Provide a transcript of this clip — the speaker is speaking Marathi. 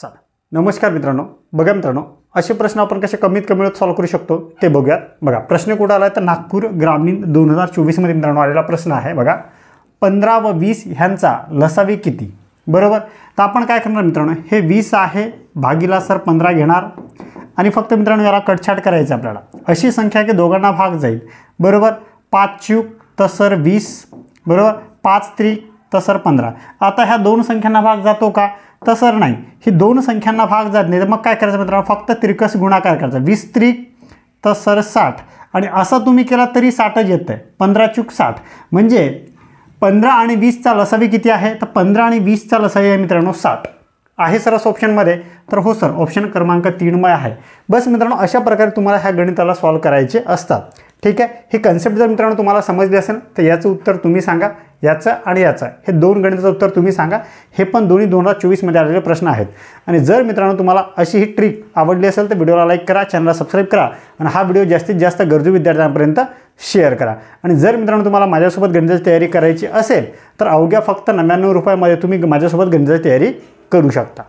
चला नमस्कार मित्रांनो, बघा मित्रांनो असे प्रश्न आपण कसे कमीत कमी वेळात सॉल्व्ह करू शकतो ते बघूयात। बघा प्रश्न कुठे आला तर नागपूर ग्रामीण 2024 मध्ये मित्रांनो आलेला प्रश्न आहे। बघा 15 व 20 ह्यांचा लसावी किती, बरोबर। तर आपण काय करणार मित्रांनो, हे 20 आहे भागीला सर 15 घेणार आणि फक्त मित्रांनो याला कटछाट करायचं आपल्याला। अशी संख्या की दोघांना भाग जाईल, बरोबर। 5 चूक तर सर 20, बरोबर। 5 त्रिक तर सर 15। आता ह्या दोन संख्यांना भाग जातो का तर सर नाही, ही दोन संख्यांना भाग जात नाही। तर मग काय करायचं मित्रांनो, फक्त त्रिकस गुणाकार करायचा। 20 त्रिक तर सर 60 आणि असं तुम्ही केला तरी 60च येतं आहे। 15 चूक 60 म्हणजे 15 आणि 20चा लसावी किती आहे तर 15 आणि 20चा लसावी आहे मित्रांनो 60 आहे सर ऑप्शनमध्ये। तर हो सर ऑप्शन क्रमांक 3 मध्ये आहे। बस मित्रांनो अशा प्रकारे तुम्हाला ह्या गणिताला सॉल्व्ह करायचे असतात, ठीक आहे। हे कन्सेप्ट जर मित्रांनो तुम्हाला समजले असेल तर याचं उत्तर तुम्ही सांगा, याचं आणि याचं हे दोन गणिताचं उत्तर तुम्ही सांगा। हे पण दोन्ही 2024 मध्ये आलेले प्रश्न आहेत। आणि जर मित्रांनो तुम्हाला अशी ही ट्रिक आवडली असेल तर व्हिडिओला लाईक करा, चॅनलला सबस्क्राईब करा आणि हा व्हिडिओ जास्तीत जास्त गरजू विद्यार्थ्यांपर्यंत शेअर करा। आणि जर मित्रांनो तुम्हाला माझ्यासोबत गणिताची तयारी करायची असेल तर अवघ्या फक्त 99 रुपयामध्ये तुम्ही माझ्यासोबत गणिताची तयारी करू शकता।